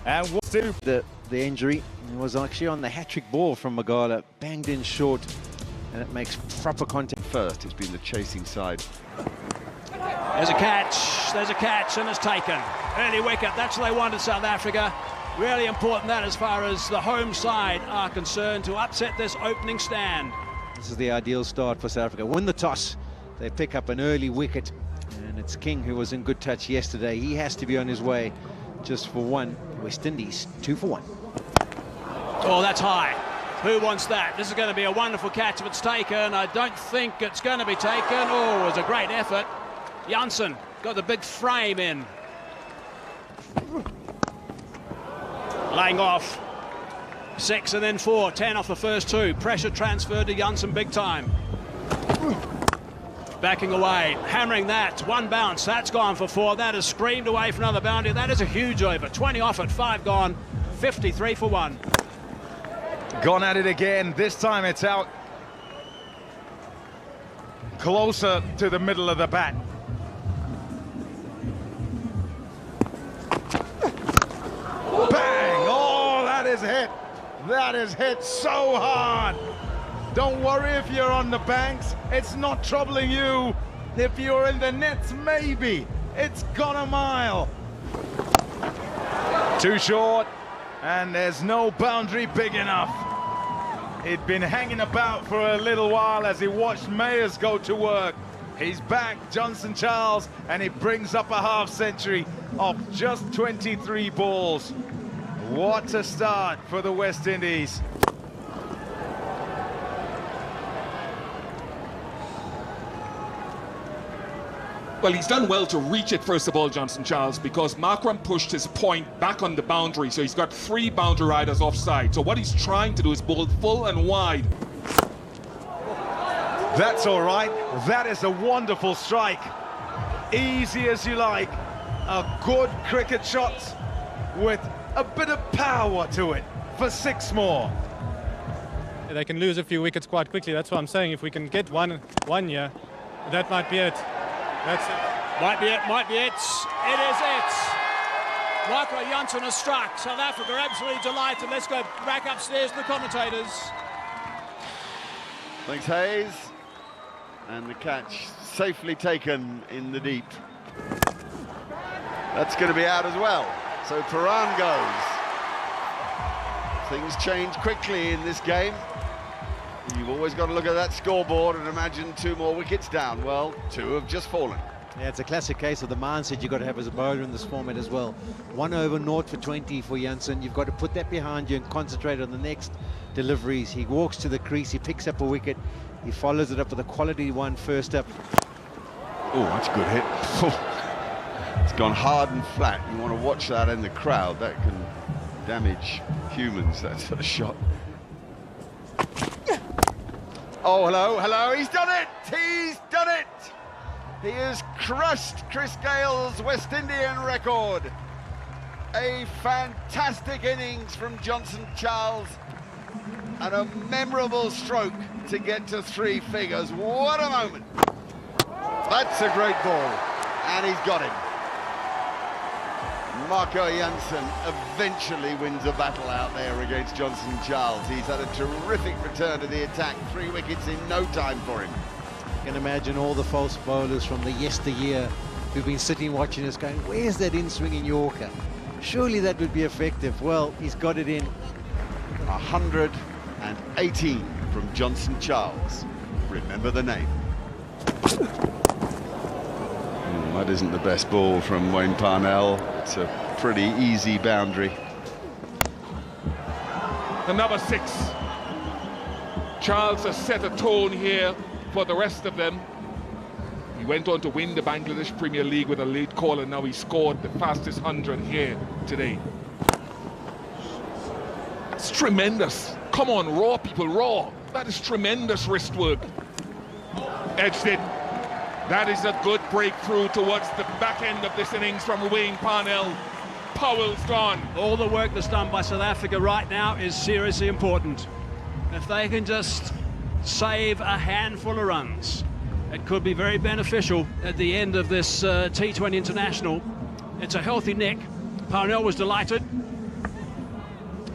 And what do the injury was actually on the hat-trick ball from Magala, banged in short, and it makes proper contact. First, it's been the chasing side. There's a catch, and it's taken. Early wicket, that's what they wanted, South Africa. Really important that as far as the home side are concerned, to upset this opening stand. This is the ideal start for South Africa. Win the toss, they pick up an early wicket, and it's King who was in good touch yesterday. He has to be on his way just for one. West Indies 2 for 1. Oh, that's high. Who wants that? This is going to be a wonderful catch if it's taken. I don't think it's going to be taken. Oh, it was a great effort. Janssen got the big frame in. Laying off. 6 and then 4. 10 off the first 2. Pressure transferred to Janssen big time. Backing away. Hammering that. 1 bounce. That's gone for 4. That is screamed away for another boundary. That is a huge over. 20 off it. 5 gone. 53 for 1. gone at it again. This time it's out closer to the middle of the bat. Bang! Oh, that is hit. That is hit so hard. Don't worry if you're on the banks. It's not troubling you. If you're in the nets, maybe. It's gone a mile. Too short, and there's no boundary big enough. He'd been hanging about for a little while as he watched Mayers go to work. He's back, Johnson Charles, and he brings up a half century off just 23 balls. What a start for the West Indies. Well, he's done well to reach it, first of all, Johnson Charles, because Markram pushed his point back on the boundary, so he's got 3 boundary riders offside. So what he's trying to do is bowl full and wide. That's all right. That is a wonderful strike. Easy as you like. A good cricket shot with a bit of power to it for 6 more. They can lose a few wickets quite quickly. That's what I'm saying. If we can get one here, that might be it. That's it. Might be it. It is it. Michael Janssen has struck. South Africa absolutely delighted. Let's go back upstairs to the commentators. Thanks, Hayes. And the catch safely taken in the deep. That's going to be out as well. So Paran goes. Things change quickly in this game. You've always got to look at that scoreboard and imagine 2 more wickets down. Well, 2 have just fallen. Yeah, it's a classic case of the mindset you've got to have as a bowler in this format as well. 1 over 0 for 20 for Janssen. You've got to put that behind you and concentrate on the next deliveries. He walks to the crease, he picks up a wicket, he follows it up with a quality one first up. Oh, that's a good hit. It's gone hard and flat. You want to watch that in the crowd. That can damage humans, that sort of shot. Oh, hello, he's done it! He's done it! He has crushed Chris Gale's West Indian record. A fantastic innings from Johnson Charles and a memorable stroke to get to 3 figures. What a moment! That's a great ball, and he's got him. Marco Janssen eventually wins a battle out there against Johnson Charles. He's had a terrific return to the attack, 3 wickets in no time for him. You can imagine all the false bowlers from the yesteryear who've been sitting watching us going, where's that in-swinging Yorker? Surely that would be effective. Well, he's got it in. 118 from Johnson Charles. Remember the name. That isn't the best ball from Wayne Parnell. It's a pretty easy boundary. Another 6. Charles has set a tone here for the rest of them. He went on to win the Bangladesh Premier League with a late call, and now he scored the fastest 100 here today. It's tremendous. Come on, raw people, raw. That is tremendous wrist work. Edged it. That is a good breakthrough towards the back end of this innings from Wayne Parnell. Powell's gone. All the work that's done by South Africa right now is seriously important. If they can just save a handful of runs, it could be very beneficial at the end of this T20 International. It's a healthy neck. Parnell was delighted.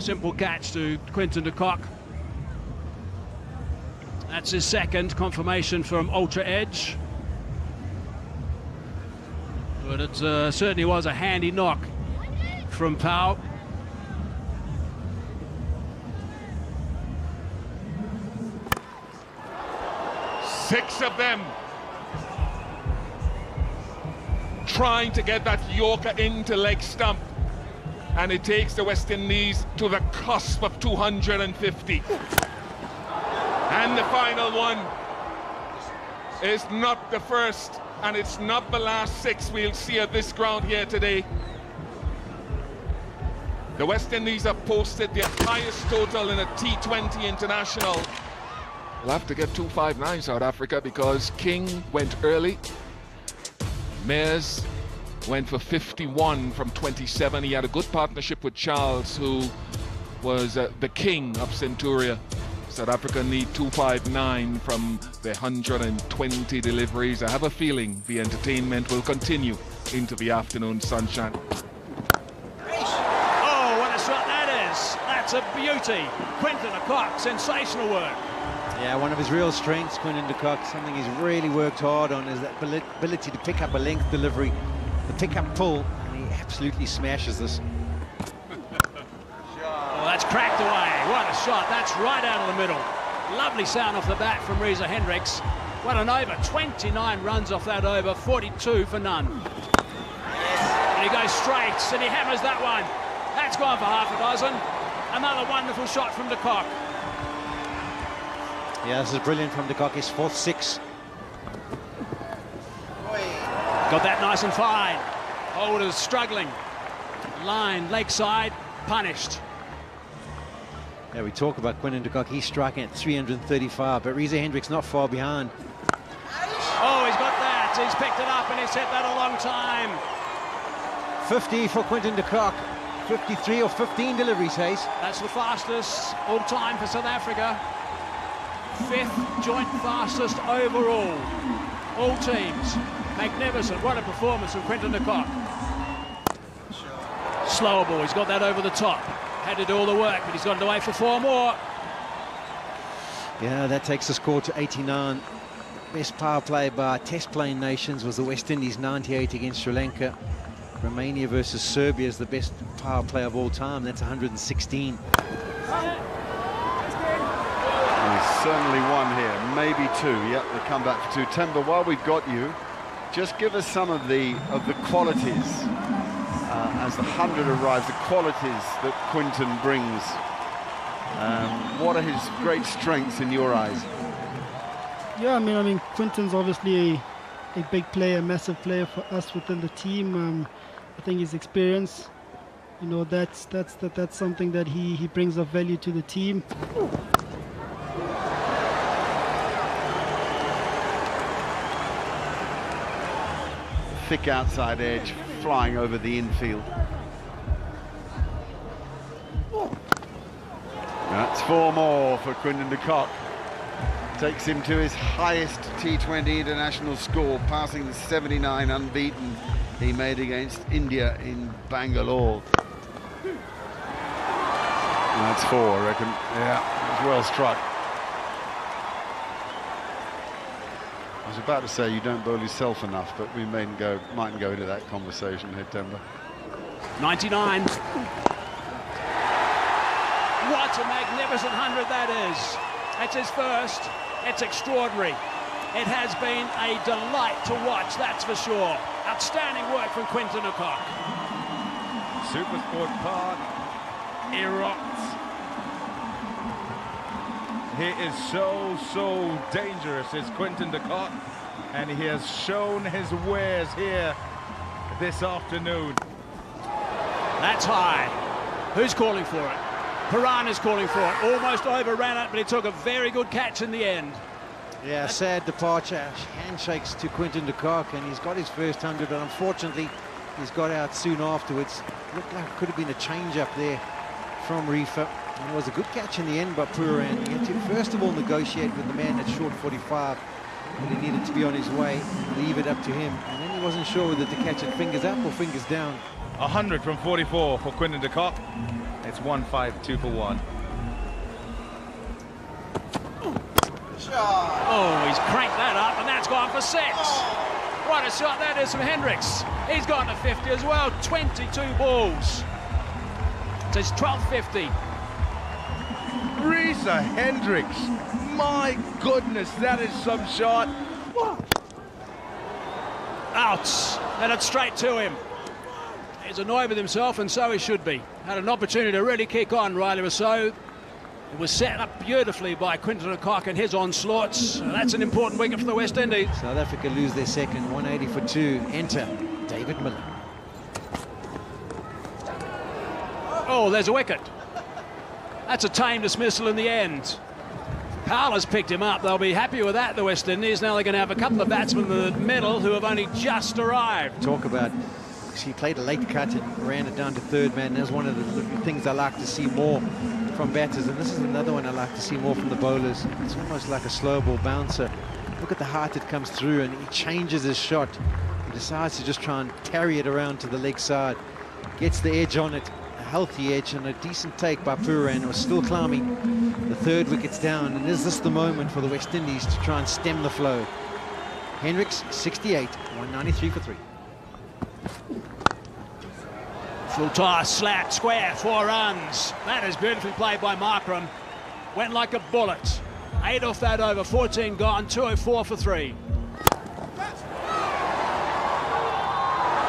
Simple catch to Quinton de Kock. That's his second confirmation from Ultra Edge. But it certainly was a handy knock from Pau. Six of them trying to get that Yorker into leg stump, and it takes the West Indies to the cusp of 250. And the final one is not the first, and it's not the last six we'll see at this ground here today. The West Indies have posted their highest total in a T20 international. We'll have to get 259 South Africa, because King went early. Mayers went for 51 from 27. He had a good partnership with Charles, who was the king of Centuria. South Africa need 259 from the 120 deliveries. I have a feeling the entertainment will continue into the afternoon sunshine. Oh, what a shot that is. That's a beauty. Quinton de Kock, sensational work. Yeah, one of his real strengths, Quinton de Kock, something he's really worked hard on, is that ability to pick up a length delivery, the pick-up pull, and he absolutely smashes this. Oh, that's cracked away. What a shot. That's right out of the middle. Lovely sound off the bat from Reza Hendricks. What an over. 29 runs off that over, 42 for none. And he goes straight, and he hammers that one. That's gone for half a dozen. Another wonderful shot from de Kock. Yeah, this is brilliant from de Kock, his fourth six. Got that nice and fine. Holders struggling. Line, leg side, punished. Yeah, we talk about Quinton de Kock, he's striking at 335, but Reza Hendricks not far behind. Oh, he's got that. He's picked it up, and he's hit that a long time. 50 for Quinton de Kock. 53 or 15 deliveries, Hayes. That's the fastest all time for South Africa. Fifth joint fastest overall. All teams. Magnificent. What a performance from Quinton de Kock. Slower ball. He's got that over the top. Had to do all the work, but he's got it away for four more. Yeah, that takes the score to 89. Best power play by test playing nations was the West Indies, 98 against Sri Lanka. Romania versus Serbia is the best power play of all time. That's 116. He's certainly one here, maybe two. Yep, the comeback for two. Temba, while we've got you, just give us some of the qualities as the 100 arrives, the qualities that Quinton brings. What are his great strengths in your eyes? Yeah, I mean, Quinton's obviously a big player, a massive player for us within the team. I think his experience, you know, that's something that he brings of value to the team. Thick outside edge, flying over the infield. That's four more for Quinton de Kock. Takes him to his highest T20 international score, passing the 79 unbeaten he made against India in Bangalore. That's four, I reckon. Yeah, it was well struck. I was about to say you don't bowl yourself enough, but we mightn't go into that conversation here, Temba. 99. What a magnificent 100 that is. That's his first. It's extraordinary. It has been a delight to watch, that's for sure. Outstanding work from Quinton de Kock. Supersport Park erupts. He is so dangerous, is Quinton de Kock, and he has shown his wares here this afternoon. That's high. Who's calling for it? Pirana's calling for it. Almost overran it, but he took a very good catch in the end. Yeah, sad departure. Handshakes to Quinton de Kock, and he's got his first 100, but unfortunately he's got out soon afterwards. Looked like it could have been a change up there from Reefer. And it was a good catch in the end by Puran. He had to first of all negotiate with the man at short 45, but he needed to be on his way, leave it up to him. And then he wasn't sure whether to catch it fingers up or fingers down. 100 from 44 for Quinton de Kock. It's 1-5-2 for 1. Oh, he's cranked that up, and that's gone for 6. What a shot that is from Hendricks. He's gone to 50 as well. 22 balls. So it's 12-50. Risa Hendricks. My goodness, that is some shot. Out, and it's straight to him. He's annoyed with himself, and so he should be. Had an opportunity to really kick on, Riley Rousseau. It was set up beautifully by Quinton de Kock and his onslaughts. And that's an important wicket for the West Indies. South Africa lose their second, 180 for 2. Enter David Miller. Oh, there's a wicket. That's a tame dismissal in the end. Powell has picked him up. They'll be happy with that, the West Indies. Now they're going to have a couple of batsmen in the middle who have only just arrived. Talk about, she played a late cut and ran it down to third man. That's one of the things I like to see more from batters, and this is another one I like to see more from the bowlers. It's almost like a slow ball bouncer. Look at the height it comes through, and he changes his shot. He decides to just try and carry it around to the leg side. Gets the edge on it, a healthy edge, and a decent take by Pooran, who was still climbing. The third wicket's down, and is this the moment for the West Indies to try and stem the flow? Hendricks, 68, 193 for 3. Full toss, slat, square, 4 runs. That is beautifully played by Markram. Went like a bullet. 8 off that over, 14 gone, 204 for 3.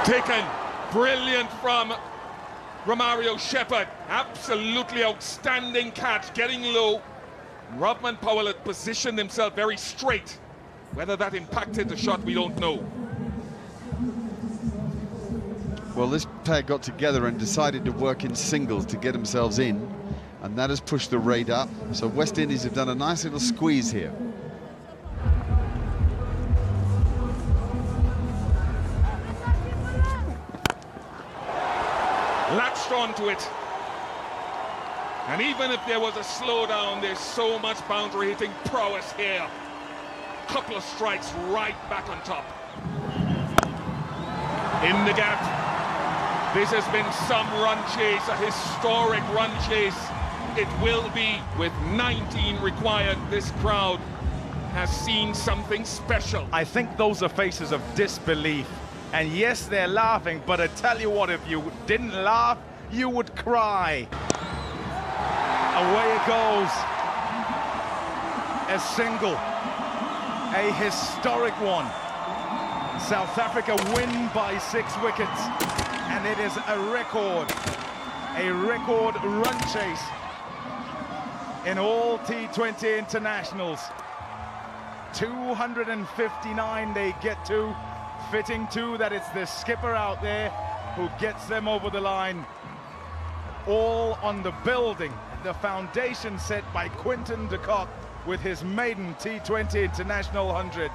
Taken. Brilliant from Romario Shepherd. Absolutely outstanding catch, getting low. Robman Powell had positioned himself very straight. Whether that impacted the shot, we don't know. Well, this pair got together and decided to work in singles to get themselves in, and that has pushed the rate up. So West Indies have done a nice little squeeze here. Latched onto it. And even if there was a slowdown, there's so much boundary hitting prowess here. Couple of strikes right back on top. In the gap. This has been some run chase, a historic run chase. It will be with 19 required. This crowd has seen something special. I think those are faces of disbelief. And yes, they're laughing, but I tell you what, if you didn't laugh, you would cry. Away it goes. A single. A historic one. South Africa win by 6 wickets. And it is a record run chase in all T20 internationals. 259 they get to, fitting too that it's the skipper out there who gets them over the line. All on the building, the foundation set by Quinton de Kock with his maiden T20 International 100.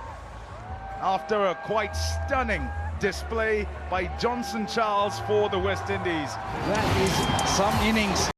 After a quite stunning display by Johnson Charles for the West Indies. That is some innings.